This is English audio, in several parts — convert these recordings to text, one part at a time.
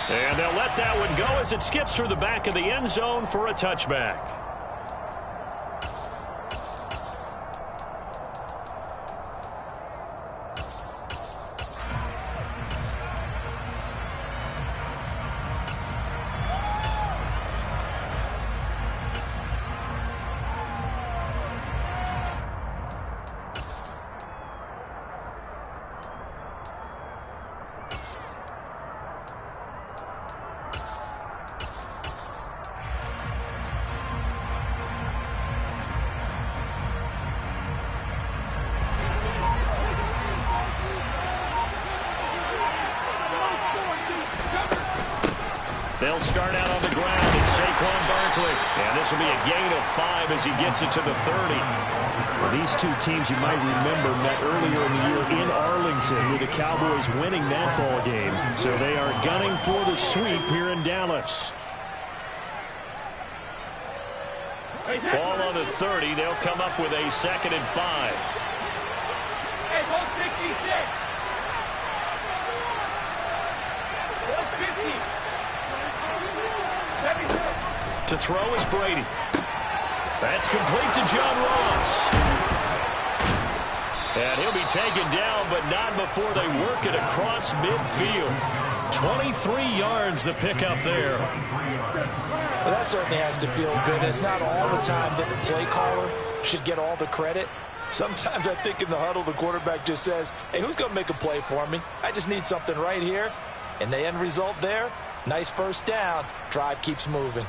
And they'll let that one go as it skips through the back of the end zone for a touchback. They'll start out on the ground. It's Saquon Barkley. And this will be a gain of 5 as he gets it to the 30. Well, these two teams, you might remember, met earlier in the year in Arlington with the Cowboys winning that ball game. So they are gunning for the sweep here in Dallas. Ball on the 30. They'll come up with a 2nd and 5. Hey, 166. 150. To throw is Brady. That's complete to John Ross. And he'll be taken down, but not before they work it across midfield. 23 yards the pickup there. Well, that certainly has to feel good. It's not all the time that the play caller should get all the credit. Sometimes I think in the huddle, the quarterback just says, hey, who's going to make a play for me? I just need something right here. And the end result there, nice first down. Drive keeps moving.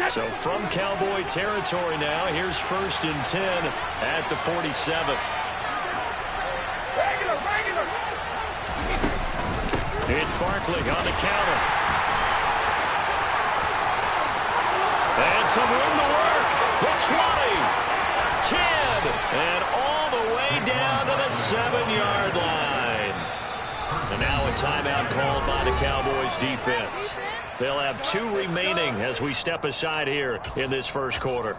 So from Cowboy territory now, here's 1st and 10 at the 47. Regular. It's Barkley on the counter. And some room to work. The 20, 10, and all the way down to the 7-yard line. And now a timeout called by the Cowboys defense. They'll have 2 remaining as we step aside here in this first quarter.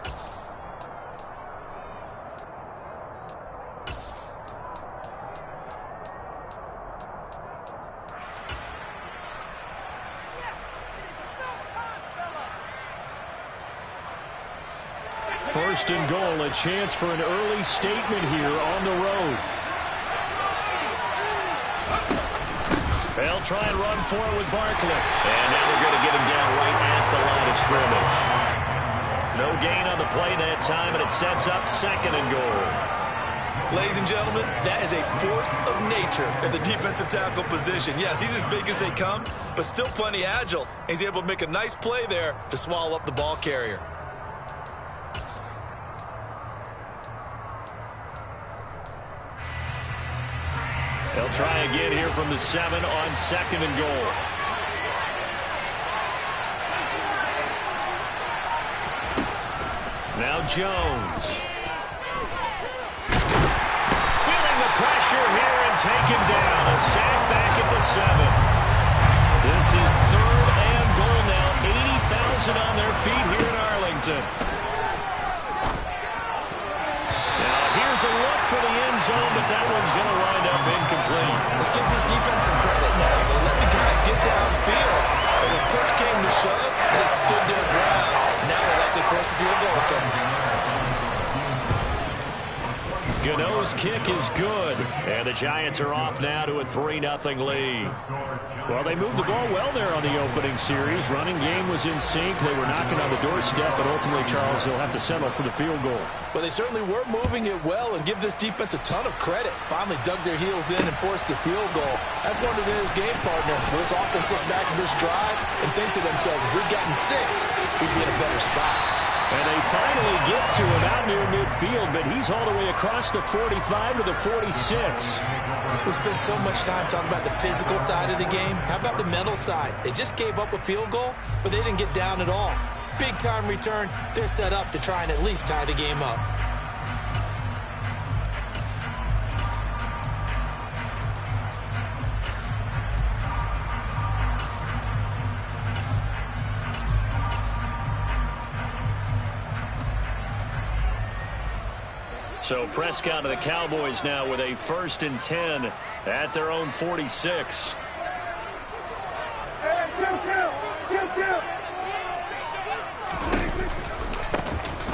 First and goal, a chance for an early statement here on the road. They'll try and run for it with Barkley. And now they're going to get him down right at the line of scrimmage. No gain on the play that time, and it sets up 2nd and goal. Ladies and gentlemen, that is a force of nature at the defensive tackle position. Yes, he's as big as they come, but still plenty agile. He's able to make a nice play there to swallow up the ball carrier. They'll try again here from the 7 on 2nd and goal. Now Jones. Feeling the pressure here and taken down. A sack back at the 7. This is 3rd and goal now. 80,000 on their feet here in Arlington. Here's a look for the end zone, but that one's going to wind up incomplete. Let's give this defense some credit now. They let the guys get downfield. But when push came to shove, they stood their ground. Now they're likely to force a field goal attempt. Gano's kick is good. And the Giants are off now to a 3-0 lead. Well, they moved the ball well there on the opening series. Running game was in sync. They were knocking on the doorstep, but ultimately, Charles, they'll have to settle for the field goal. Well, they certainly were moving it well, and give this defense a ton of credit. Finally dug their heels in and forced the field goal. That's one of his game partner. Will this offense look back at this drive and think to themselves, if we'd gotten 6, we'd be in a better spot. And they finally get to him out near midfield, but he's all the way across the 45 to the 46. We spent so much time talking about the physical side of the game. How about the mental side? They just gave up a field goal, but they didn't get down at all. Big-time return. They're set up to try and at least tie the game up. So Prescott of the Cowboys now with a 1st and 10 at their own 46.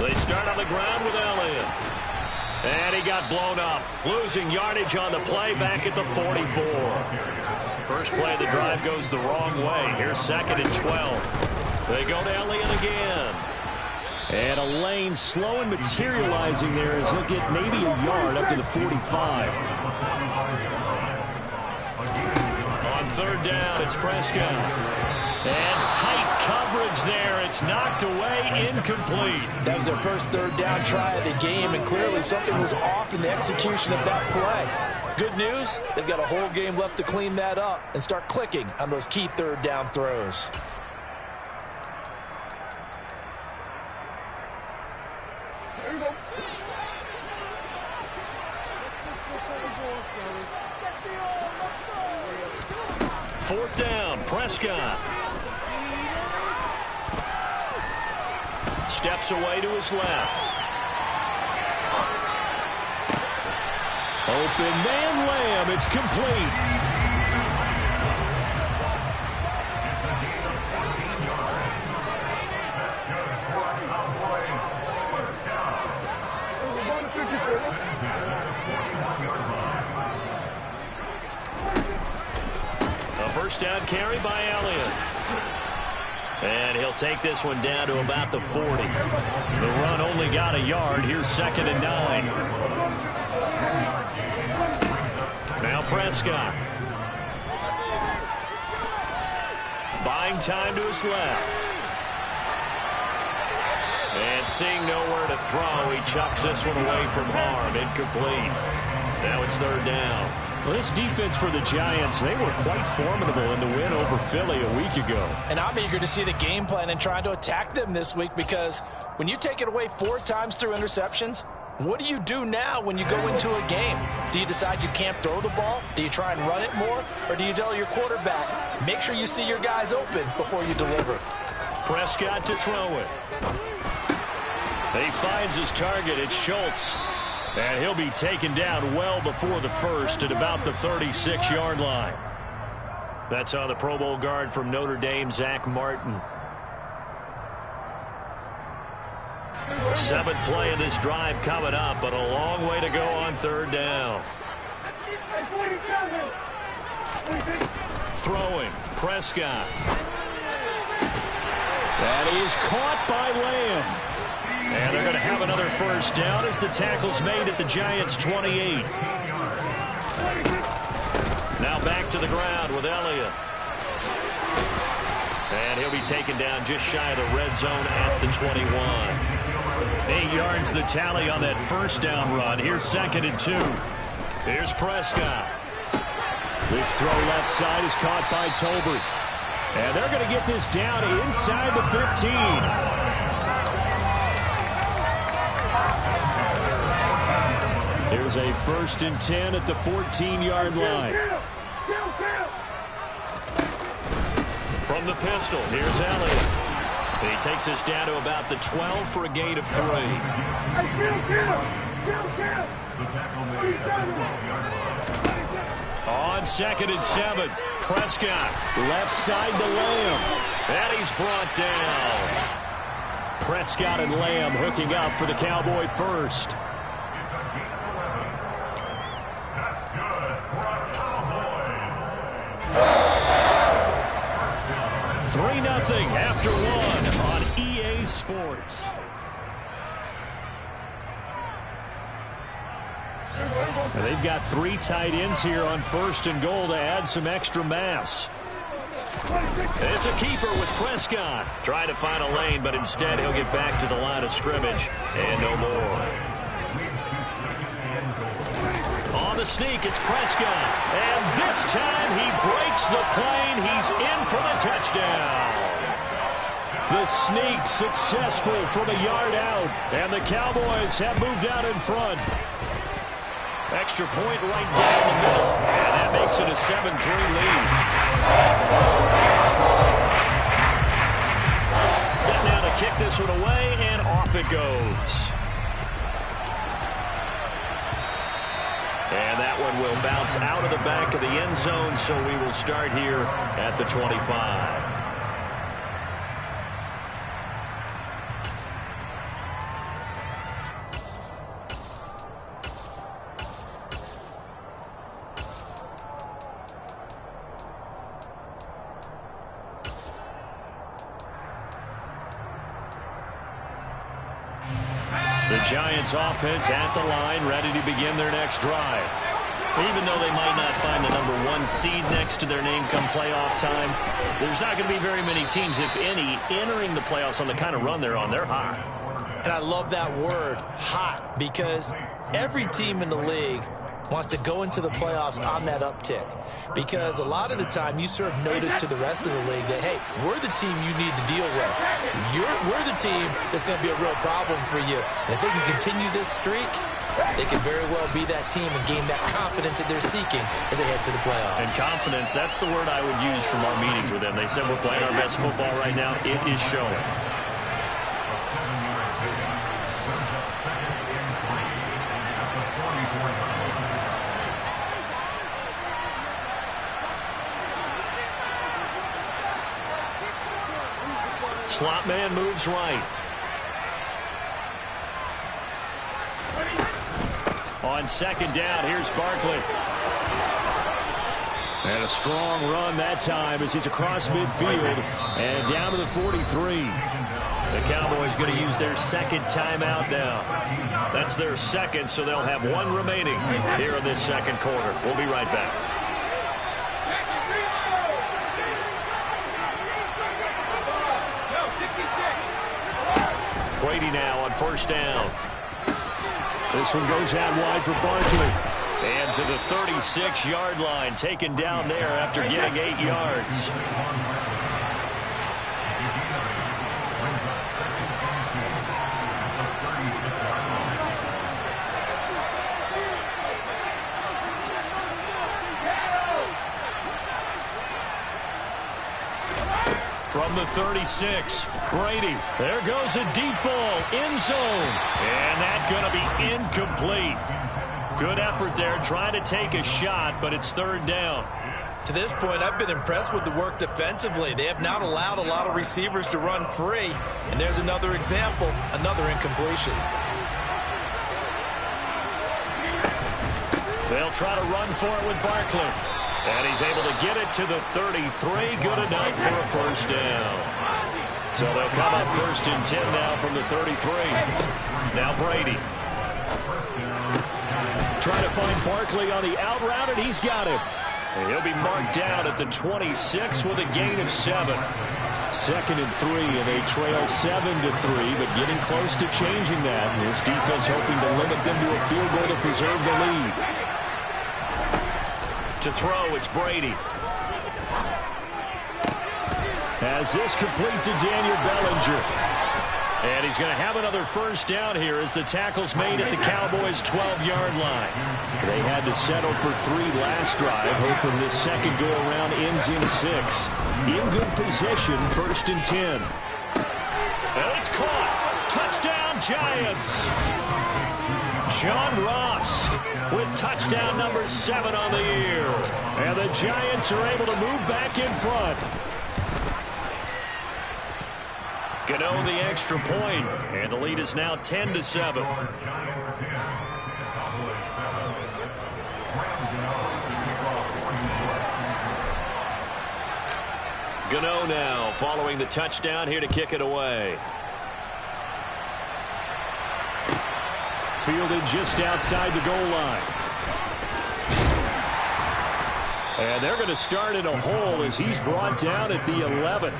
They start on the ground with Elliott. And he got blown up, losing yardage on the play back at the 44. First play of the drive goes the wrong way. Here's 2nd and 12. They go to Elliott again. And a lane slow and materializing there as he'll get maybe a yard up to the 45. On 3rd down, it's Prescott. And tight coverage there. It's knocked away, incomplete. That was their first 3rd down try of the game, and clearly something was off in the execution of that play. Good news, they've got a whole game left to clean that up and start clicking on those key 3rd down throws. Fourth down, Prescott. Steps away to his left. Open man, Lamb. It's complete. A first down carry by Elliott. And he'll take this one down to about the 40. The run only got a yard. Here's 2nd and 9. Now Prescott. Buying time to his left. And seeing nowhere to throw, he chucks this one away from harm. Incomplete. Now it's 3rd down. Well, this defense for the Giants, they were quite formidable in the win over Philly a week ago. And I'm eager to see the game plan and trying to attack them this week, because when you take it away 4 times through interceptions, what do you do now when you go into a game? Do you decide you can't throw the ball? Do you try and run it more? Or do you tell your quarterback, make sure you see your guys open before you deliver? Prescott to throw it. He finds his target. It's Schultz. And he'll be taken down well before the first at about the 36-yard line. That's on the Pro Bowl guard from Notre Dame, Zach Martin. 7th play of this drive coming up, but a long way to go on 3rd down. Throwing, Prescott. That is caught by Lamb. And they're going to have another first down as the tackle's made at the Giants' 28. Now back to the ground with Elliott. And he'll be taken down just shy of the red zone at the 21. 8 yards the tally on that first down run. Here's 2nd and 2. Here's Prescott. This throw left side is caught by Tolbert. And they're going to get this down inside the 15. Here's a 1st and 10 at the 14-yard line. From the pistol, here's Elliott. He takes us down to about the 12 for a gain of 3. On 2nd and 7, Prescott. Left side to Lamb. And he's brought down. Prescott and Lamb hooking up for the Cowboy first. 3-0 after 1 on EA Sports. They've got 3 tight ends here on 1st and goal to add some extra mass. It's a keeper with Prescott. Trying to find a lane, but instead he'll get back to the line of scrimmage. And no more. On the sneak, it's Prescott. And this time he breaks the plane. He's in for the touchdown. The sneak successful from a yard out. And the Cowboys have moved out in front. Extra point right down the middle. And that makes it a 7-3 lead. Set now to kick this one away, and off it goes. And that one will bounce out of the back of the end zone, so we will start here at the 25. The Giants offense at the line, ready to begin their next drive. Even though they might not find the #1 seed next to their name come playoff time, there's not going to be very many teams, if any, entering the playoffs on the kind of run they're on. They're hot. And I love that word, hot, because every team in the league wants to go into the playoffs on that uptick. Because a lot of the time you serve notice to the rest of the league that, hey, we're the team you need to deal with. We're the team that's going to be a real problem for you. And if they can continue this streak, they can very well be that team and gain that confidence that they're seeking as they head to the playoffs. And confidence, that's the word I would use from our meetings with them. They said we're playing our best football right now. It is showing. Slot man moves right. On second down, here's Barkley. And a strong run that time as he's across midfield and down to the 43. The Cowboys going to use their second timeout now. That's their second, so they'll have one remaining here in this second quarter. We'll be right back. Brady now on first down. This one goes out wide for Barkley. And to the 36-yard line, taken down there after getting 8 yards. From the 36, Brady. There goes a deep ball, end zone. And that's going to be incomplete. Good effort there, trying to take a shot, but it's third down. To this point, I've been impressed with the work defensively. They have not allowed a lot of receivers to run free. And there's another example, another incompletion. They'll try to run for it with Barkley. And he's able to get it to the 33. Good enough for a first down. So they'll come up first and 10 now from the 33. Now Brady. Trying to find Barkley on the out route, and he's got him. And he'll be marked down at the 26 with a gain of 7. Second and 3, and they trail 7-3, but getting close to changing that. And his defense hoping to limit them to a field goal to preserve the lead. To throw, it's Brady. As this complete to Daniel Bellinger. And he's going to have another first down here as the tackle's made at the Cowboys' 12-yard line. They had to settle for 3 last drive, hoping this second go-around ends in 6. In good position, first and 10. And it's caught. Touchdown, Giants. John Ross with touchdown number 7 on the year. And the Giants are able to move back in front. Gano the extra point, and the lead is now 10-7. Gano now following the touchdown here to kick it away. Fielded just outside the goal line. And they're going to start in a hole as he's brought down at the 11.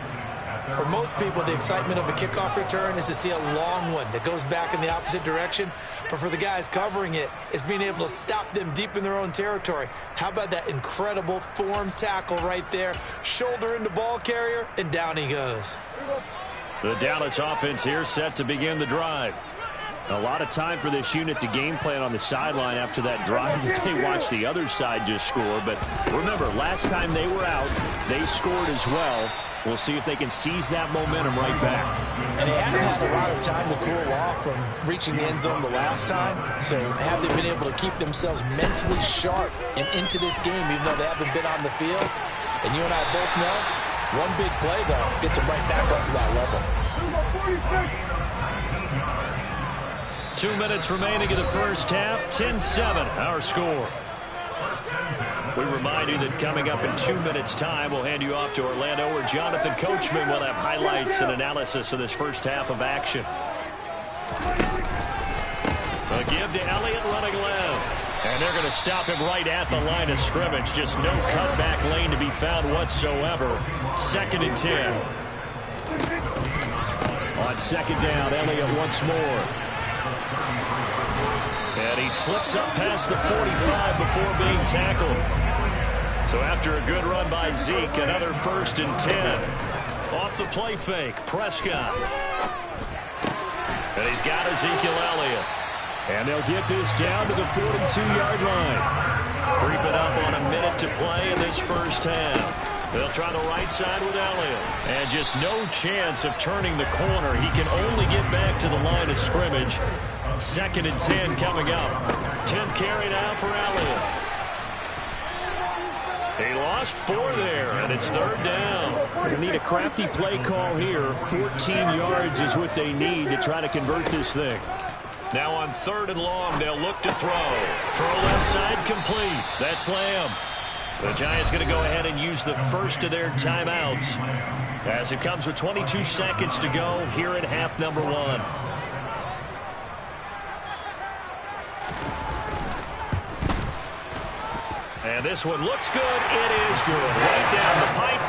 For most people, the excitement of a kickoff return is to see a long one that goes back in the opposite direction. But for the guys covering it, it's being able to stop them deep in their own territory. How about that incredible form tackle right there? Shoulder into ball carrier, and down he goes. The Dallas offense here set to begin the drive. A lot of time for this unit to game plan on the sideline after that drive that they watched the other side just score. But remember, last time they were out, they scored as well. We'll see if they can seize that momentum right back. And they haven't had a lot of time to cool off from reaching the end zone the last time. So have they been able to keep themselves mentally sharp and into this game, even though they haven't been on the field? And you and I both know, one big play, though, gets them right back up to that level. 2 minutes remaining in the first half. 10-7, our score. We remind you that coming up in 2 minutes' time, we'll hand you off to Orlando, where Jonathan Coachman will have highlights and analysis of this first half of action. A give to Elliott running left. And they're going to stop him right at the line of scrimmage. Just no cutback lane to be found whatsoever. 2nd and 10. On 2nd down, Elliott once more. And he slips up past the 45 before being tackled. So after a good run by Zeke, another 1st and 10. Off the play fake, Prescott. And he's got Ezekiel Elliott. And they'll get this down to the 42-yard line. Creeping up on a minute to play in this first half. They'll try the right side with Elliott. And just no chance of turning the corner. He can only get back to the line of scrimmage. 2nd and 10 coming up. 10th carry now for Elliott. He lost 4 there, and it's 3rd down. They need a crafty play call here. 14 yards is what they need to try to convert this thing. Now on 3rd and long, they'll look to throw. Throw left side complete. That's Lamb. The Giants going to go ahead and use the first of their timeouts as it comes with 22 seconds to go here in half number 1. And this one looks good. It is good. Right down the pipe.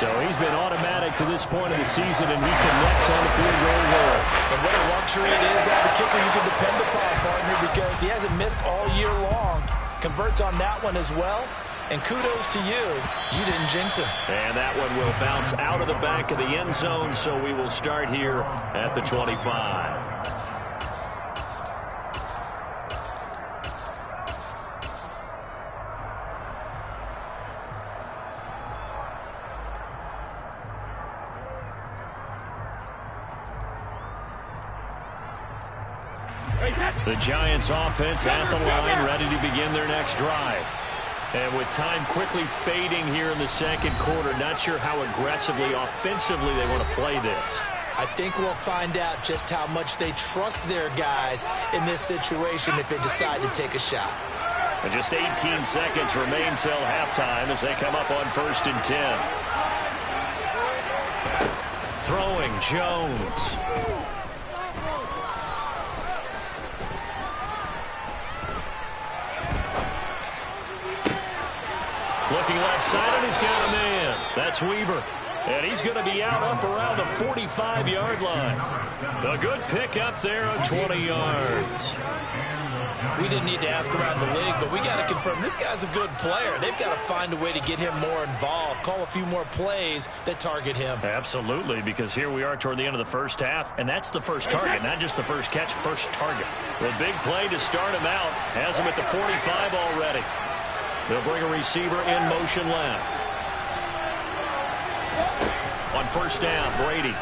So he's been automatic to this point of the season, and he connects on the field goal line. And what a luxury it is to have a kicker you can depend upon, partner, because he hasn't missed all year long. Converts on that one as well. And kudos to you. You didn't jinx him. And that one will bounce out of the back of the end zone, so we will start here at the 25. The Giants offense at the line, ready to begin their next drive. And with time quickly fading here in the second quarter, not sure how aggressively, offensively they want to play this. I think we'll find out just how much they trust their guys in this situation if they decide to take a shot. And just 18 seconds remain till halftime as they come up on 1st and 10. Throwing, Jones. Looking left side, and he's got a man. That's Weaver. And he's going to be out up around the 45-yard line. A good pick up there on 20 yards. We didn't need to ask around the league, but we got to confirm this guy's a good player. They've got to find a way to get him more involved, call a few more plays that target him. Absolutely, because here we are toward the end of the first half, and that's the first target, not just the first catch, first target. The big play to start him out has him at the 45 already. They'll bring a receiver in motion left. On 1st down, Brady.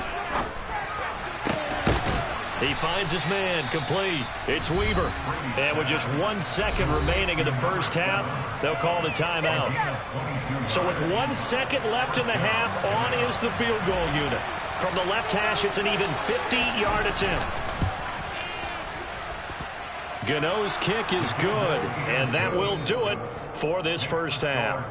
He finds his man, complete. It's Weaver. And with just 1 second remaining in the first half, they'll call the timeout. So with 1 second left in the half, on is the field goal unit. From the left hash, it's an even 50-yard attempt. Gano's kick is good, and that will do it for this first half.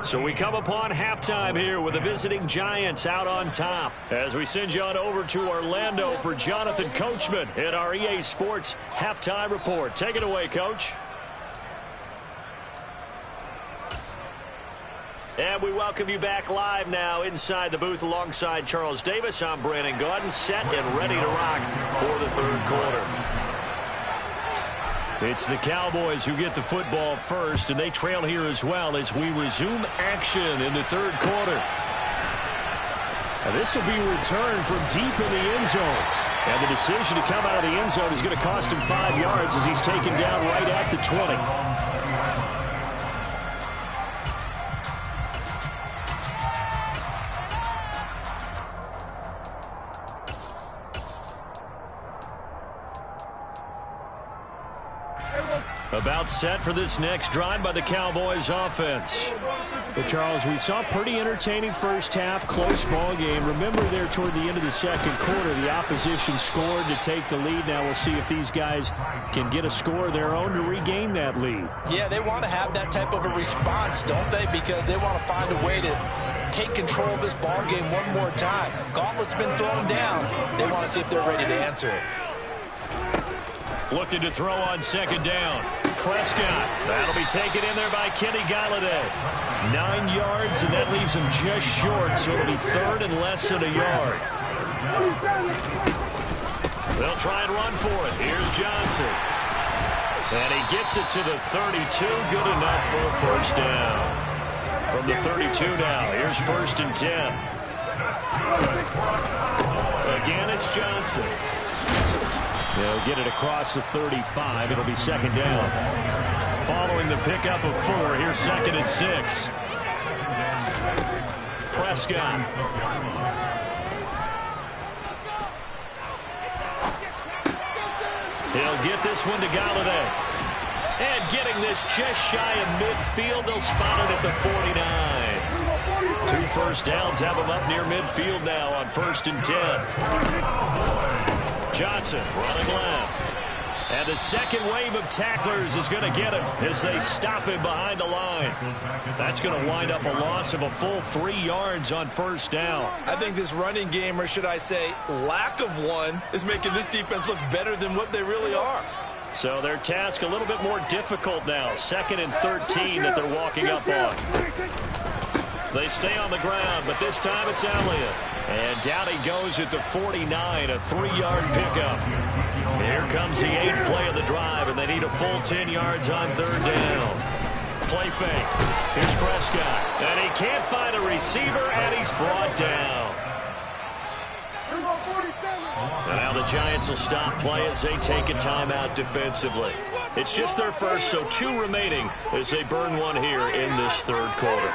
So we come upon halftime here with the visiting Giants out on top as we send you on over to Orlando for Jonathan Coachman in our EA Sports Halftime Report. Take it away, Coach. And we welcome you back live now inside the booth alongside Charles Davis. I'm Brandon Gaudin, set and ready to rock for the third quarter. It's the Cowboys who get the football first, and they trail here as well as we resume action in the third quarter. Now this will be returned from deep in the end zone. And the decision to come out of the end zone is going to cost him 5 yards as he's taken down right at the 20. About set for this next drive by the Cowboys offense. Well, Charles, we saw a pretty entertaining first half, close ball game. Remember there toward the end of the second quarter, the opposition scored to take the lead. Now we'll see if these guys can get a score of their own to regain that lead. Yeah, they want to have that type of a response, don't they? Because they want to find a way to take control of this ball game one more time. Gauntlet's been thrown down. They want to see if they're ready to answer it. Looking to throw on second down. Prescott. That'll be taken in there by Kenny Golladay. 9 yards, and that leaves him just short, so it'll be third and less than a yard. They'll try and run for it. Here's Johnson. And he gets it to the 32. Good enough for a first down. From the 32 now, here's first and 10. Again, it's Johnson. They'll get it across the 35. It'll be second down. Following the pickup of 4, here's second and 6. Prescott. He'll get this one to Golladay. And getting this just shy of midfield, they'll spot it at the 49. 2 first downs have him up near midfield now on first and 10. Johnson running left. And the second wave of tacklers is going to get him as they stop him behind the line. That's going to wind up a loss of a full 3 yards on first down. I think this running game, or should I say lack of one, is making this defense look better than what they really are. So their task a little bit more difficult now. 2nd and 13 that they're walking up on. They stay on the ground, but this time it's Elliott. And down he goes at the 49, a 3-yard pickup. Here comes the 8th play of the drive, and they need a full 10 yards on third down. Play fake. Here's Prescott. And he can't find a receiver, and he's brought down. And now the Giants will stop play as they take a timeout defensively. It's just their first, so 2 remaining as they burn one here in this third quarter.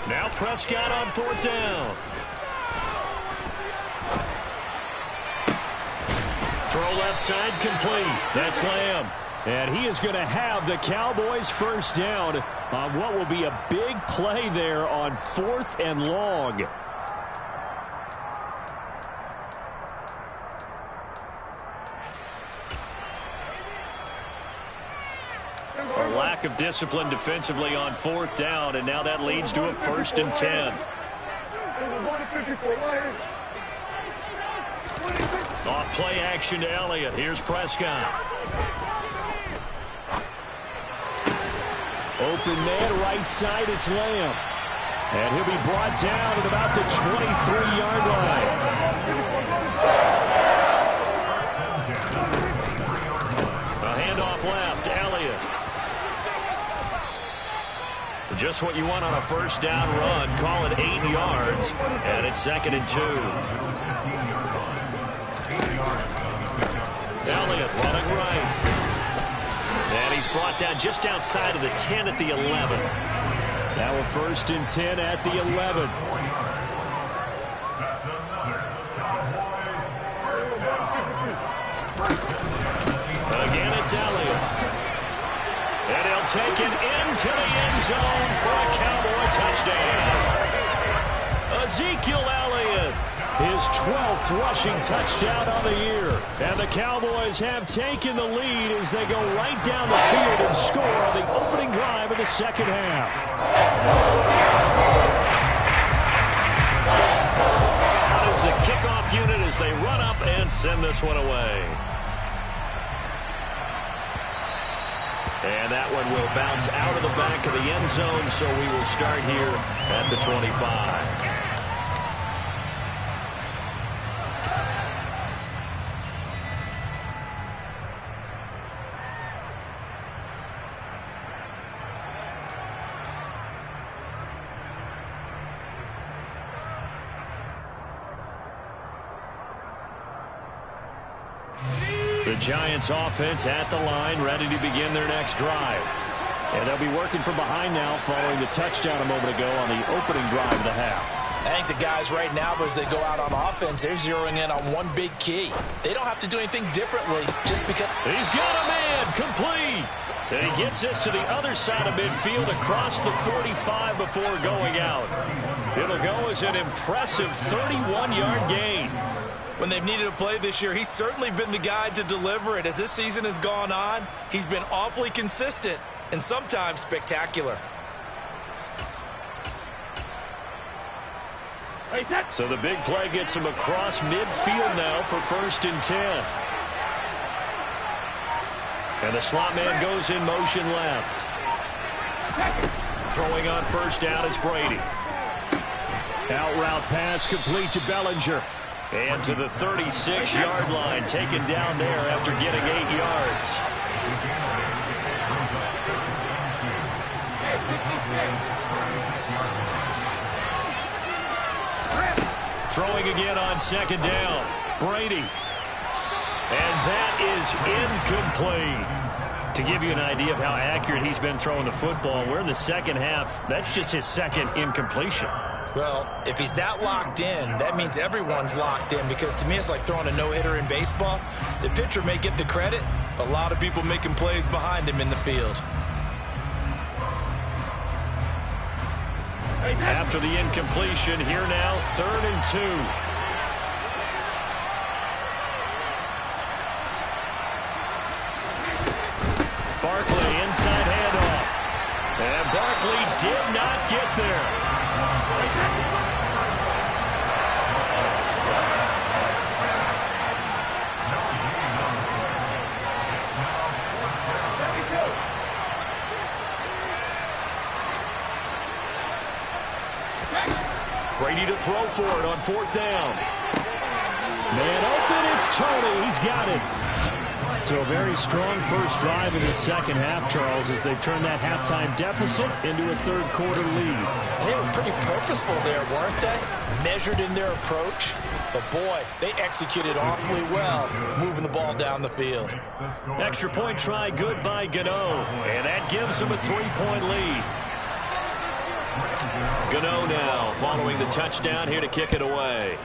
Now Prescott on 4th down. Throw left side complete. That's Lamb. And he is going to have the Cowboys first down on what will be a big play there on 4th and long. A lack of discipline defensively on 4th down, and now that leads to a 1st and 10. Off play action to Elliott. Here's Prescott. Open man right side, it's Lamb. And he'll be brought down at about the 23-yard line. A handoff left, Elliott. Just what you want on a first down run. Call it 8 yards, and it's 2nd and 2. Elliott running right. And he's brought down just outside of the 10 at the 11. Now a 1st and 10 at the 11. Again, it's Elliott. And he'll take it into the end zone for a Cowboy touchdown. Ezekiel Elliott. His 12th rushing touchdown on the year. And the Cowboys have taken the lead as they go right down the field and score on the opening drive of the second half. That is the kickoff unit as they run up and send this one away. And that one will bounce out of the back of the end zone, so we will start here at the 25. The Giants offense at the line, ready to begin their next drive. And they'll be working from behind now following the touchdown a moment ago on the opening drive of the half. I think the guys right now, as they go out on offense, they're zeroing in on one big key. They don't have to do anything differently just because. He's got a man, complete. And he gets this to the other side of midfield across the 45 before going out. It'll go as an impressive 31-yard gain. When they've needed a play this year, he's certainly been the guy to deliver it. As this season has gone on, he's been awfully consistent and sometimes spectacular. So the big play gets him across midfield now for 1st and 10. And the slot man goes in motion left. Throwing on 1st down is Brady. Out route pass complete to Bellinger. And to the 36-yard line, taken down there after getting 8 yards. Throwing again on 2nd down. Brady. And that is incomplete. To give you an idea of how accurate he's been throwing the football, we're in the second half. That's just his 2nd incompletion. Well, if he's that locked in, that means everyone's locked in, because to me it's like throwing a no-hitter in baseball. The pitcher may get the credit, a lot of people making plays behind him in the field. After the incompletion, here now, 3rd and 2. Barkley inside handoff. And Barkley did not get there. Brady to throw for it on 4th down. Man open, it's Tony. He's got it. So a very strong first drive in the second half, Charles, as they've turned that halftime deficit into a third-quarter lead. They were pretty purposeful there, weren't they? Measured in their approach. But, boy, they executed awfully well, moving the ball down the field. Extra point try, good by Gano. And that gives them a 3-point lead. Gano now following the touchdown here to kick it away.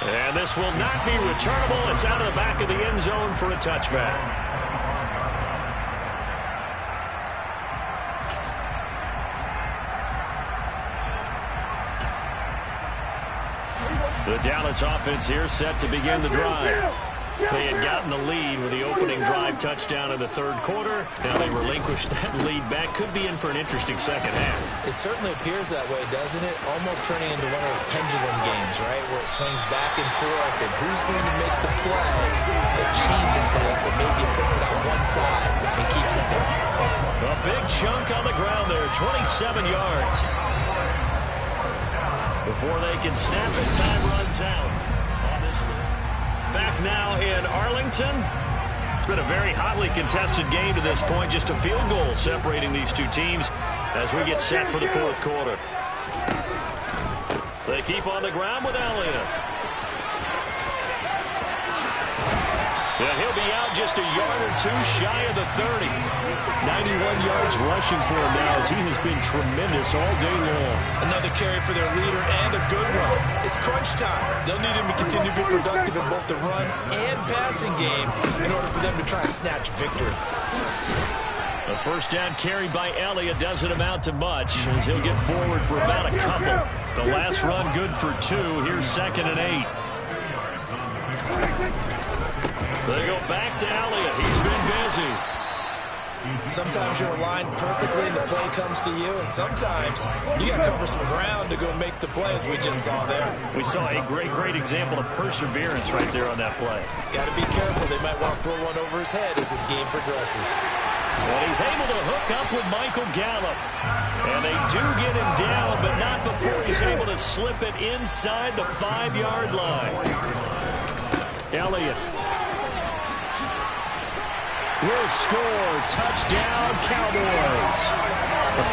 And this will not be returnable. It's out of the back of the end zone for a touchback. The Dallas offense here set to begin the drive. They had gotten the lead with the opening drive touchdown in the 3rd quarter. Now they relinquished that lead back. Could be in for an interesting second half. It certainly appears that way, doesn't it? Almost turning into one of those pendulum games, right? Where it swings back and forth, and who's going to make the play that changes that, but maybe it puts it on one side and keeps it there. A big chunk on the ground there, 27 yards. Before they can snap it, time runs out. Back now in Arlington. It's been a very hotly contested game to this point. Just a field goal separating these two teams as we get set for the 4th quarter. They keep on the ground with Elliott. Yeah, he'll be out just a yard or two shy of the 30. 91 yards rushing for him now as he has been tremendous all day long. Another carry for their leader and a good one. It's crunch time. They'll need him to continue to be productive in both the run and passing game in order for them to try and snatch victory. The 1st down carry by Elliott doesn't amount to much as he'll get forward for about a couple. The last run good for 2. Here's 2nd and 8. They go back to Elliott. He's been busy. Sometimes you're aligned perfectly and the play comes to you, and sometimes you got to cover some ground to go make the play, as we just saw there. We saw a great example of perseverance right there on that play. Got to be careful. They might want to throw one over his head as this game progresses. And he's able to hook up with Michael Gallup. And they do get him down, but not before he's able to slip it inside the 5-yard line. Elliott will score. Touchdown, Cowboys.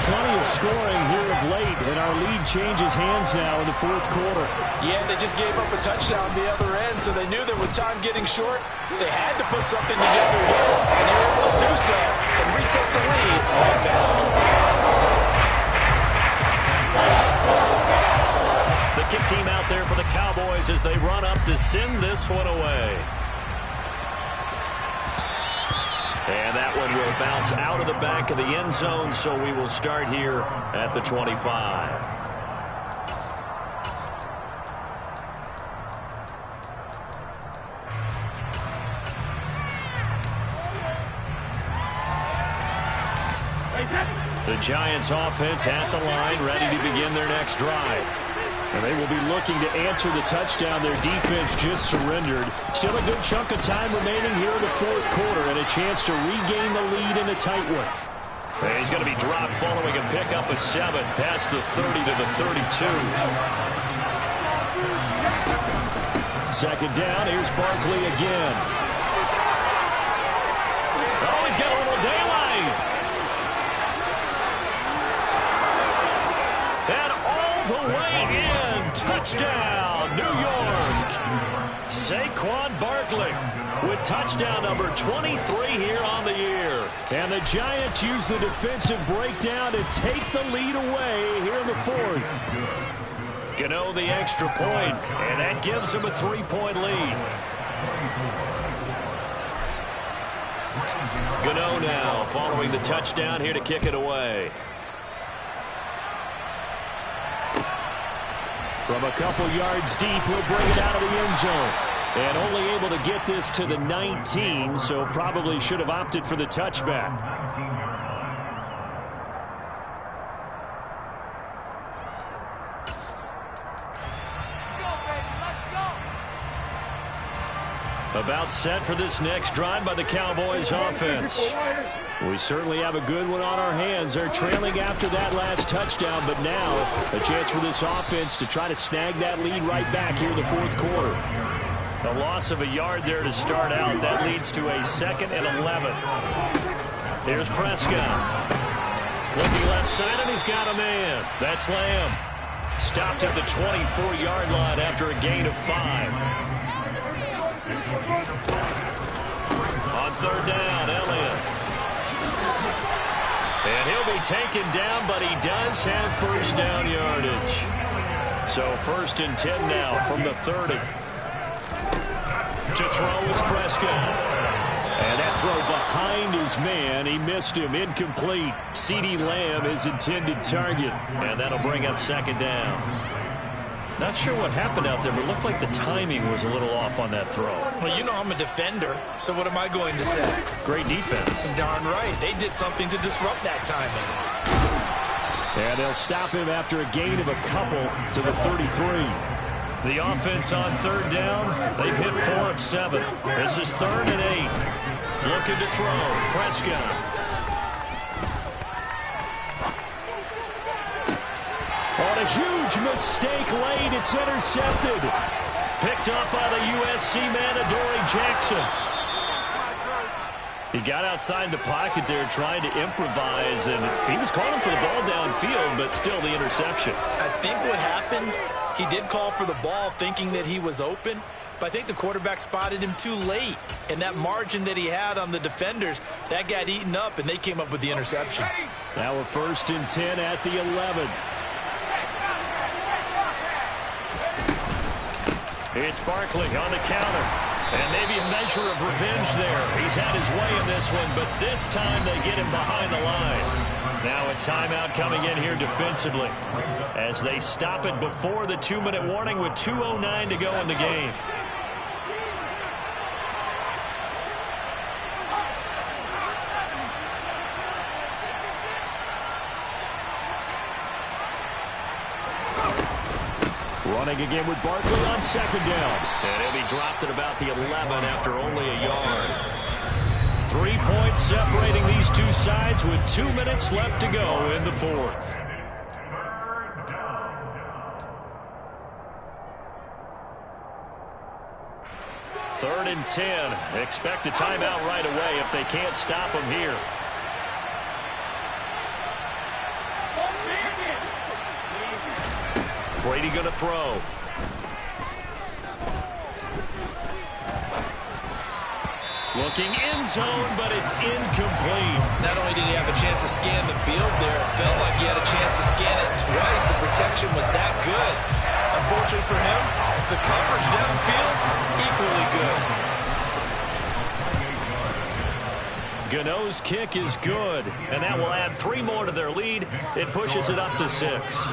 Plenty of scoring here of late, and our lead changes hands now in the fourth quarter. Yeah, they just gave up a touchdown the other end, so they knew that with time getting short, they had to put something together here, and they were able to do so and retake the lead on that. The kick team out there for the Cowboys as they run up to send this one away. And that one will bounce out of the back of the end zone, so we will start here at the 25. The Giants offense at the line, ready to begin their next drive. And they will be looking to answer the touchdown their defense just surrendered. Still a good chunk of time remaining here in the fourth quarter and a chance to regain the lead in a tight one. And he's going to be dropped following a pickup of 7 past the 30 to the 32. Second down, here's Barkley again. Oh, he's got a little daylight. And all the way in. Touchdown, New York. Saquon Barkley with touchdown number 23 here on the year. And the Giants use the defensive breakdown to take the lead away here in the fourth. Gano the extra point, and that gives them a 3-point lead. Gano now following the touchdown here to kick it away. From a couple yards deep, he'll bring it out of the end zone. And only able to get this to the 19, so probably should have opted for the touchback. About set for this next drive by the Cowboys offense. We certainly have a good one on our hands. They're trailing after that last touchdown, but now a chance for this offense to try to snag that lead right back here in the fourth quarter. A loss of a yard there to start out. That leads to a 2nd and 11. Here's Prescott. Looking left side, and he's got a man. That's Lamb. Stopped at the 24-yard line after a gain of 5. On third down, Elliott. And he'll be taken down, but he does have first down yardage. So 1st and 10 now from the 30. To throw is Prescott. And that throw behind his man. He missed him. Incomplete. CeeDee Lamb, his intended target. And that'll bring up 2nd down. Not sure what happened out there, but it looked like the timing was a little off on that throw. Well, you know I'm a defender, so what am I going to say? Great defense. Darn right. They did something to disrupt that timing. And they'll stop him after a gain of a couple to the 33. The offense on third down, they've hit 4 of 7. This is 3rd and 8. Looking to throw. Prescott. On a huge mistake late, it's intercepted. Picked up by the USC man, Adoree Jackson. He got outside the pocket there trying to improvise, and he was calling for the ball downfield, but still the interception. I think what happened, he did call for the ball thinking that he was open, but I think the quarterback spotted him too late. And that margin that he had on the defenders, that got eaten up, and they came up with the interception. Now a 1st and 10 at the 11. It's Barkley on the counter. And maybe a measure of revenge there. He's had his way in this one, but this time they get him behind the line. Now a timeout coming in here defensively as they stop it before the 2-minute warning with 2:09 to go in the game. Running again with Barkley on 2nd down. And he'll be dropped at about the 11 after only a yard. 3 points separating these two sides with 2 minutes left to go in the fourth. Third and 10. Expect a timeout right away if they can't stop them here. Brady going to throw. Looking end zone, but it's incomplete. Not only did he have a chance to scan the field there, it felt like he had a chance to scan it twice. The protection was that good. Unfortunately for him, the coverage downfield, equally good. Gano's kick is good, and that will add 3 more to their lead. It pushes it up to 6.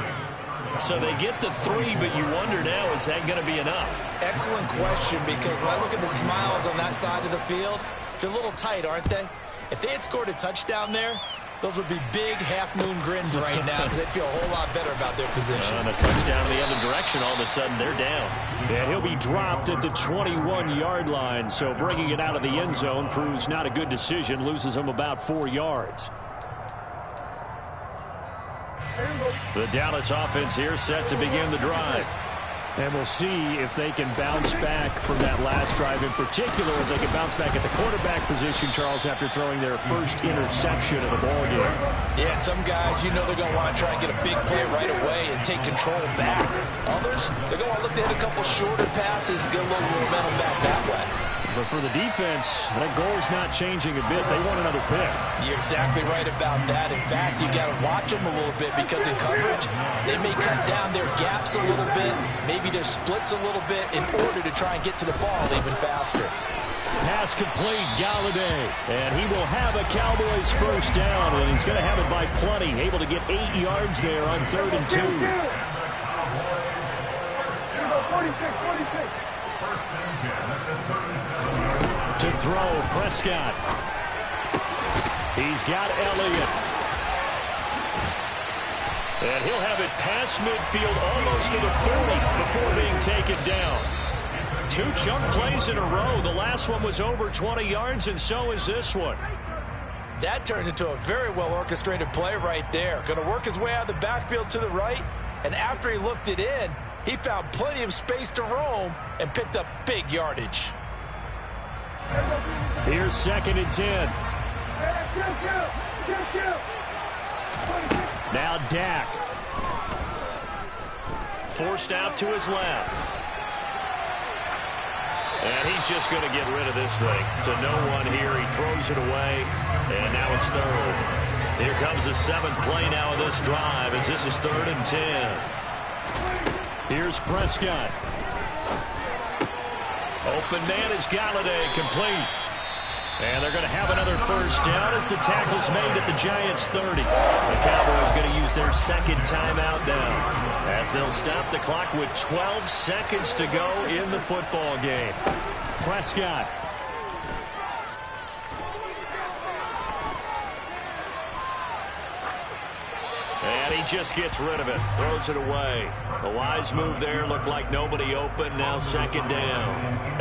So they get the 3, but you wonder now, is that going to be enough? Excellent question, because when I look at the smiles on that side of the field, they're a little tight, aren't they? If they had scored a touchdown there, those would be big half-moon grins right now because they'd feel a whole lot better about their position. And a touchdown the other direction, all of a sudden they're down. And he'll be dropped at the 21-yard line, so bringing it out of the end zone proves not a good decision, loses him about 4 yards. The Dallas offense here set to begin the drive. And we'll see if they can bounce back from that last drive, in particular if they can bounce back at the quarterback position, Charles, after throwing their first interception of the ball game. Yeah, some guys, you know they're going to want to try and get a big play right away and take control back. Others, they're going to look to hit a couple shorter passes, get a little momentum back that way. But for the defense, that goal's not changing a bit. They want another pick. You're exactly right about that. In fact, you got to watch them a little bit because in coverage, they may cut down their gaps a little bit, maybe their splits a little bit in order to try and get to the ball even faster. Pass complete, Galladay. And he will have a Cowboys first down, and he's going to have it by plenty. Able to get 8 yards there on 3rd and 2. 46. To throw, Prescott. He's got Elliott. And he'll have it past midfield almost to the 40 before being taken down. 2 chunk plays in a row. The last one was over 20 yards, and so is this one. That turns into a very well-orchestrated play right there. Going to work his way out of the backfield to the right, and after he looked it in, he found plenty of space to roam and picked up big yardage. Here's 2nd and 10. Now Dak. Forced out to his left. And he's just going to get rid of this thing. To no one here. He throws it away. And now it's 3rd. Here comes the 7th play now of this drive as this is 3rd and 10. Here's Prescott. Open man is Galladay, complete. And they're going to have another first down as the tackle's made at the Giants' 30. The Cowboys going to use their 2nd timeout now as they'll stop the clock with 12 seconds to go in the football game. Prescott. And he just gets rid of it, throws it away. A wise move there, looked like nobody open, now 2nd down.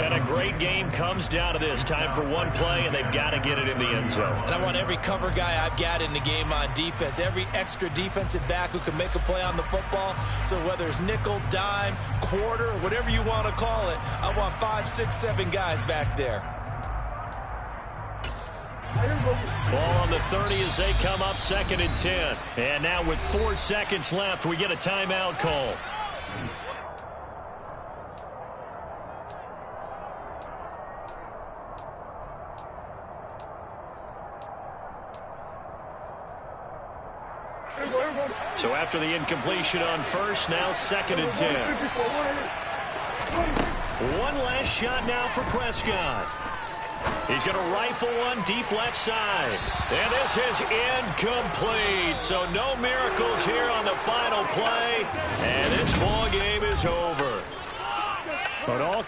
And a great game comes down to this. Time for one play, and they've got to get it in the end zone. And I want every cover guy I've got in the game on defense, every extra defensive back who can make a play on the football. So whether it's nickel, dime, quarter, whatever you want to call it, I want 5, 6, 7 guys back there. Ball on the 30 as they come up 2nd and 10. And now with 4 seconds left, we get a timeout call. So after the incompletion on first, now 2nd and 10. One last shot now for Prescott. He's going to rifle one deep left side. And this is incomplete. So no miracles here on the final play. And this ball game is over. But all